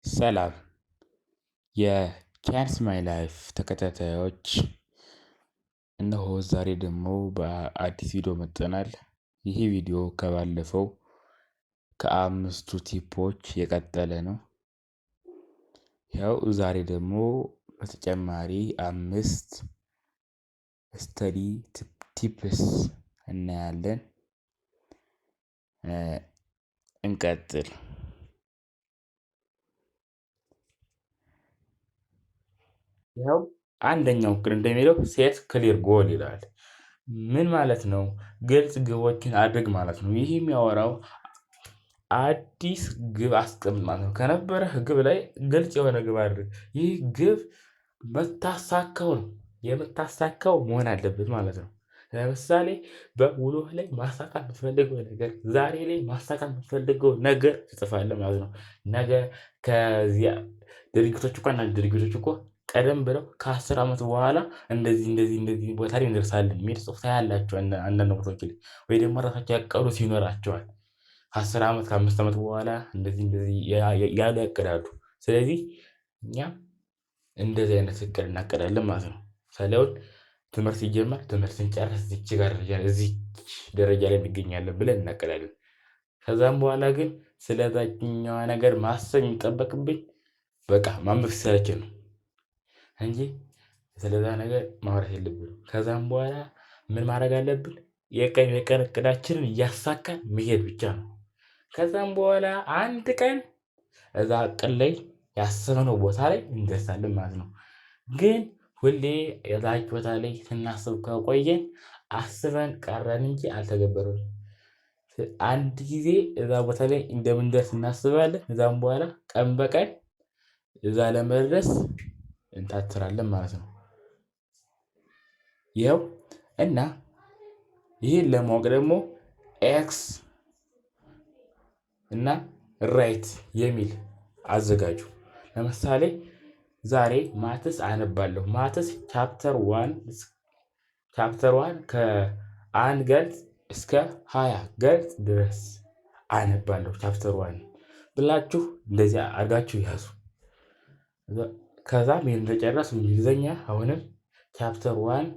ሰላም የቻንስ ማይ ላይፍ ተከታታዮች፣ እነሆ ዛሬ ደግሞ በአዲስ ቪዲዮ መጥተናል። ይህ ቪዲዮ ከባለፈው ከአምስቱ ቲፖች የቀጠለ ነው። ያው ዛሬ ደግሞ በተጨማሪ 5 ስተዲ ቲፕስ እናያለን። እንቀጥል። ይኸው አንደኛው እቅድ እንደሚለው ሴት ክሊር ጎል ይላል። ምን ማለት ነው? ግልጽ ግቦችን አድርግ ማለት ነው። ይህ የሚያወራው አዲስ ግብ አስቀምጥ ማለት ነው። ከነበረህ ግብ ላይ ግልጽ የሆነ ግብ አድርግ። ይህ ግብ የምታሳካው መሆን አለበት ማለት ነው። ለምሳሌ በውሎህ ላይ ማሳካት የምትፈልገው ነገር፣ ዛሬ ላይ ማሳካት የምትፈልገው ነገር ትጽፋለህ ማለት ነው። ነገ ከዚያ ድርጊቶች እኮ ቀደም ብለው ከ10 ዓመት በኋላ እንደዚህ ቦታ ላይ እንደርሳለን የሚል ጽሑፍ ታያላችሁ አንዳንድ ቦታዎች ላይ። ወይ ደግሞ ራሳቸው ያቀዱት ይኖራቸዋል። ከ10 ዓመት ከ5 ዓመት በኋላ እንደዚህ ያሉ ያቅዳሉ። ስለዚህ እኛም እንደዚህ አይነት እቅድ እናቅዳለን ማለት ነው። ምሳሌ አሁን ትምህርት ሲጀመር ትምህርት ስንጨርስ እዚህ ደረጃ ላይ እንገኛለን ብለን እናቅዳለን። ከዛም በኋላ ግን ስለዛኛዋ ነገር ማሰብ የሚጠበቅብኝ በቃ ማንበብ ሲሰለቸን ነው እንጂ ስለዛ ነገር ማውራት የለብንም። ከዛም በኋላ ምን ማድረግ አለብን? የቀን እቅዳችንን እያሳካን መሄድ ብቻ ነው። ከዛም በኋላ አንድ ቀን እዛ እቅድ ላይ ያሰብነው ቦታ ላይ እንደርሳለን ማለት ነው። ግን ሁሌ የዛች ቦታ ላይ ስናስብ ከቆየን አስበን ቀረን እንጂ አልተገበረንም። አንድ ጊዜ እዛ ቦታ ላይ እንደምንደርስ እናስባለን። ከዛም በኋላ ቀን በቀን እዛ ለመድረስ እንታትራለን ማለት ነው። ይኸው እና ይህን ለማወቅ ደግሞ ኤክስ እና ራይት የሚል አዘጋጁ። ለምሳሌ ዛሬ ማትስ አነባለሁ። ማትስ ቻፕተር 1 ከ1 ገልጽ እስከ 20 ገልጽ ድረስ አነባለሁ ቻፕተር 1 ብላችሁ እንደዚህ አድርጋችሁ ያዙ። ከዛም ይሄን እንደጨረስኩ እንግሊዘኛ አሁንም ቻፕተር 1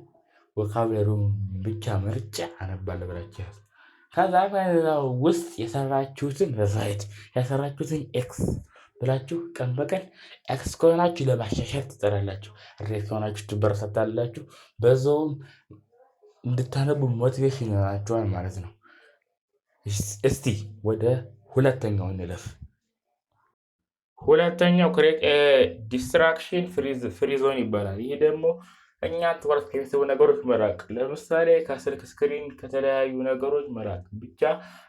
ቮካብለሪውን ብቻ መርጬ አነባለሁ ብላችሁ ያዙ። ከዛ ውስጥ የሰራችሁትን ራይት የሰራችሁትን ኤክስ ብላችሁ ቀን በቀን ኤክስ ከሆናችሁ ለማሻሻል ትጥራላችሁ፣ ራይት ከሆናችሁ ትበረታታላችሁ። በዛውም እንድታነቡ ሞቲቬሽን ይሆናችኋል ማለት ነው። እስቲ ወደ ሁለተኛው እንለፍ። ሁለተኛው ክሬት ዲስትራክሽን ፍሪ ዞን ይባላል። ይሄ ደግሞ እኛ ትኩረት ከሚስቡ ነገሮች መራቅ፣ ለምሳሌ ከስልክ ስክሪን ከተለያዩ ነገሮች መራቅ፣ ብቻ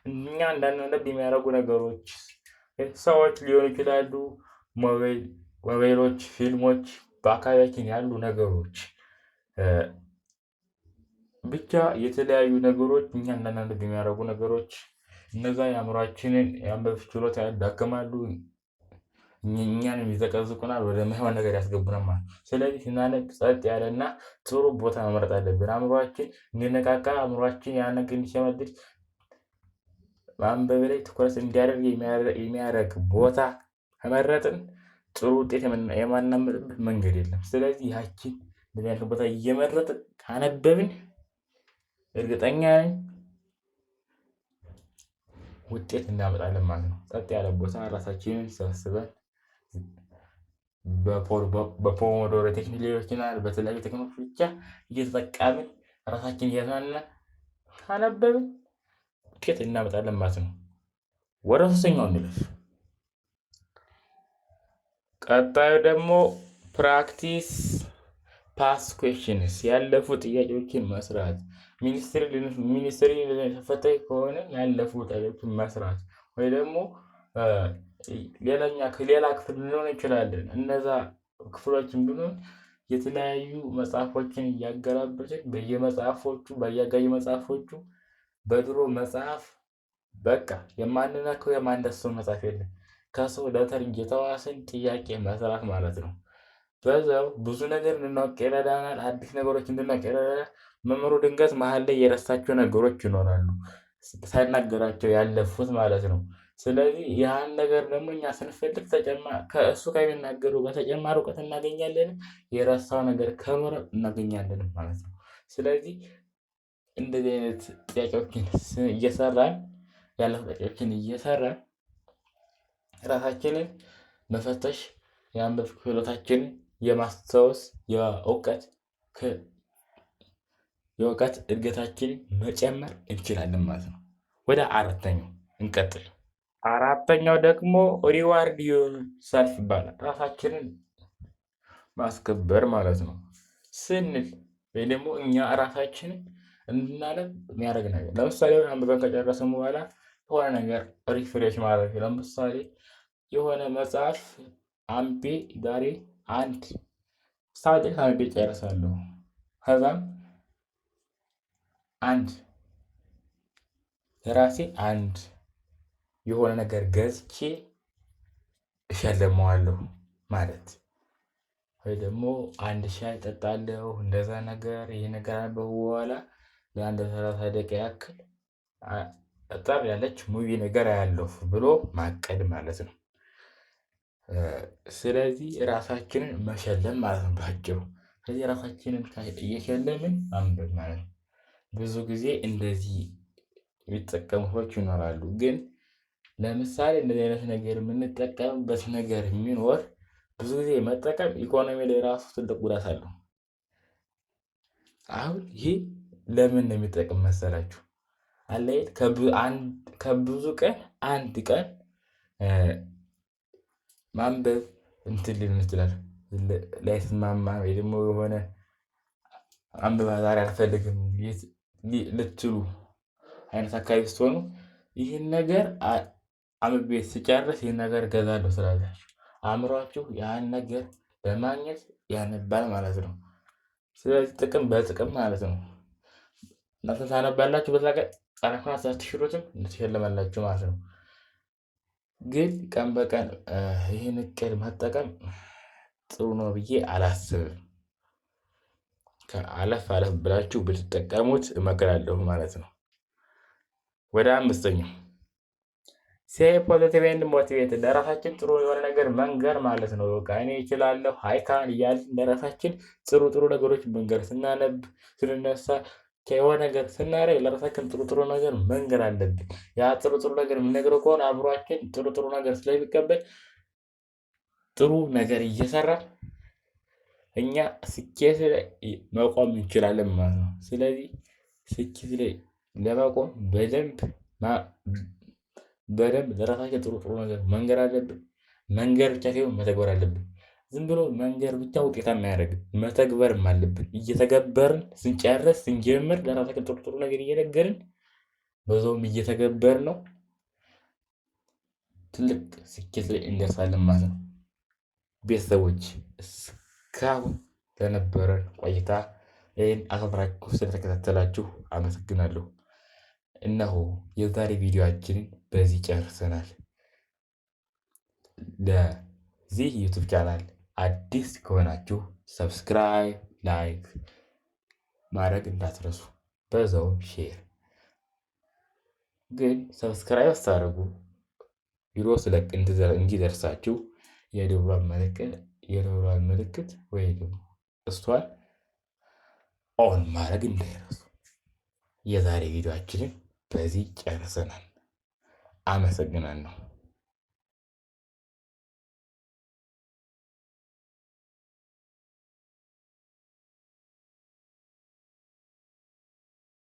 እኛ እንዳናነብ የሚያደርጉ ነገሮች ሰዎች ሊሆኑ ይችላሉ፣ ሞባይሎች፣ ፊልሞች፣ በአካባቢያችን ያሉ ነገሮች፣ ብቻ የተለያዩ ነገሮች እኛ እንዳናነብ የሚያደርጉ ነገሮች፣ እነዛ የአእምሯችንን የማንበብ ችሎታ ያዳክማሉ፣ እኛንም ይዘቀዝቁናል፣ ወደ ማይሆን ነገር ያስገቡናል ማለት ነው። ስለዚህ ስናነብ ጸጥ ያለና ጥሩ ቦታ መምረጥ አለብን። አእምሯችን እንዲነቃቃ፣ አእምሯችን ያን ነገር እንዲሸመድድ፣ ማንበብ ላይ ትኩረት እንዲያደርግ የሚያደርግ ቦታ ከመረጥን ጥሩ ውጤት የማናመጥበት መንገድ የለም። ስለዚህ ያችን እንደዚህ ያለ ቦታ እየመረጥን ካነበብን እርግጠኛ ነኝ ውጤት እናመጣለን ማለት ነው። ጸጥ ያለ ቦታ ራሳችንን ሰብስበን በፖሞዶሮ ቴክኒክ ሊሆን ይችላል፣ በተለያዩ ቴክኖሎጂ ብቻ እየተጠቀምን ራሳችንን እያዝናናን ካነበብን ውጤት እናመጣለን ማለት ነው። ወደ ሶስተኛው እንለፍ። ቀጣዩ ደግሞ ፕራክቲስ ፓስት ኩዌስችንስ፣ ያለፉ ጥያቄዎችን መስራት። ሚኒስትሪ ተፈታኝ ከሆነ ያለፉ ጥያቄዎችን መስራት፣ ወይ ደግሞ ሌላ ክፍል ልንሆን እንችላለን። እነዛ ክፍሎችን ብንሆን የተለያዩ መጽሐፎችን እያገላበጥን በየጋይ መጽሐፎቹ በድሮ መጽሐፍ በቃ የማንነካው የማንዳስሰው መጽሐፍ የለም። ከሰው ደብተር እየተዋስን ጥያቄ መስራት ማለት ነው። በዛው ብዙ ነገር እንድናውቅ ይረዳናል። አዲስ ነገሮች እንድናውቅ ይረዳናል። መምህሩ ድንገት መሀል ላይ የረሳቸው ነገሮች ይኖራሉ፣ ሳይናገራቸው ያለፉት ማለት ነው። ስለዚህ ያን ነገር ደግሞ እኛ ስንፈልግ ከእሱ ከሚናገሩ በተጨማሪ እውቀት እናገኛለን። የረሳው ነገር ከኖረ እናገኛለን ማለት ነው። ስለዚህ እንደዚህ አይነት ጥያቄዎችን እየሰራን ያለፉ ጥያቄዎችን እየሰራን ራሳችንን መፈተሽ የማንበብ ክህሎታችንን የማስታወስ የእውቀት እድገታችንን መጨመር እንችላለን ማለት ነው። ወደ አራተኛው እንቀጥል። አራተኛው ደግሞ ሪዋርድ ዮርሰልፍ ይባላል። ራሳችንን ማስከበር ማለት ነው ስንል ወይ ደግሞ እኛ ራሳችንን እንድናነብ የሚያደርግ ነገር ለምሳሌ አንብበን ከጨረስን በኋላ የሆነ ነገር ሪፍሬሽ ማድረግ ለምሳሌ የሆነ መጽሐፍ አንብቤ ዛሬ አንድ ሳድር አንብቤ ጨርሳለሁ። ከዛም ለራሴ አንድ የሆነ ነገር ገዝቼ እሸልመዋለሁ ማለት ወይ ደግሞ አንድ ሻይ እጠጣለሁ። እንደዛ ነገር ይሄ ነገር ካነበብኩ በኋላ ለአንድ 30 ደቂቃ ያክል አጠር ያለች ሙቪ ነገር አያለሁ ብሎ ማቀድ ማለት ነው። ስለዚህ ራሳችንን መሸለም ማለት ነው በአጭሩ። ስለዚህ ራሳችንን እየሸለምን ማንበብ ማለት ነው። ብዙ ጊዜ እንደዚህ የሚጠቀሙ ሰዎች ይኖራሉ። ግን ለምሳሌ እንደዚህ አይነት ነገር የምንጠቀምበት ነገር የሚኖር ብዙ ጊዜ መጠቀም ኢኮኖሚ ላይ ራሱ ትልቅ ጉዳት አለው። አሁን ይህ ለምን ነው የሚጠቅም መሰላችሁ? አለ አይደል ከብዙ ቀን አንድ ቀን ማንበብ እንትን ሊሆን ይችላል ላይስማማ ወይ ደግሞ የሆነ አንብባ ዛሬ አልፈልግም ልትሉ አይነት አካባቢ ስትሆኑ ይህን ነገር አንብቤ ስጨርስ ይህን ነገር እገዛለሁ ስላላችሁ አእምሯችሁ ያን ነገር በማግኘት ያነባል ማለት ነው። ስለዚህ ጥቅም በጥቅም ማለት ነው። እናንተ ታነባላችሁ በዛ ቀን ቀናችሁን አትሽሩትም ትሸለማላችሁ ማለት ነው። ግን ቀን በቀን ይህን እቅድ መጠቀም ጥሩ ነው ብዬ አላስብም። አለፍ ብላችሁ ብትጠቀሙት እመክራለሁ ማለት ነው። ወደ አምስተኛው ሴይ ፖዘቲቭ ኤንድ ሞቲቬትድ ለራሳችን ጥሩ የሆነ ነገር መንገር ማለት ነው። በቃ እኔ እችላለሁ አይካን እያልን ለራሳችን ጥሩ ነገሮች መንገር ስናነብ ስንነሳ የሆነ ነገር ስናደርግ ለራሳችን ጥሩ ነገር መንገር አለብን። ያ ጥሩ ነገር የምንነግረው ከሆነ አእምሯችን ጥሩ ነገር ስለሚቀበል ጥሩ ነገር እየሰራን እኛ ስኬት ላይ መቆም እንችላለን ማለት ነው። ስለዚህ ስኬት ላይ ለመቆም በደንብ ለራሳችን ጥሩ ነገር መንገር አለብን። መንገር ብቻ ሳይሆን መተግበር አለብን። ዝም ብሎ መንገር ብቻ ውጤታማ አያደርግም መተግበርም አለብን። እየተገበርን ስንጨርስ ስንጀምር ለራሳችን ጥሩ ነገር እየነገርን በዛውም እየተገበርነው ትልቅ ስኬት ላይ እንደርሳለን ማለት ነው። ቤተሰቦች እስካሁን ለነበረን ቆይታ ይህን አክብራችሁ ስለተከታተላችሁ አመሰግናለሁ። እነሆ የዛሬ ቪዲዮአችንን በዚህ ጨርሰናል። ለዚህ ዩቲዩብ ቻናል አዲስ ከሆናችሁ ሰብስክራይብ፣ ላይክ ማድረግ እንዳትረሱ፣ በዛውም ሼር። ግን ሰብስክራይብ ስታደርጉ ቪዲዮ ስለቅ እንዲደርሳችሁ የደወሏን ምልክት ወይ ደግሞ እሷን ኦን ማድረግ እንዳይረሱ። የዛሬ ቪዲዮአችንን በዚህ ጨርሰናል። አመሰግናለሁ።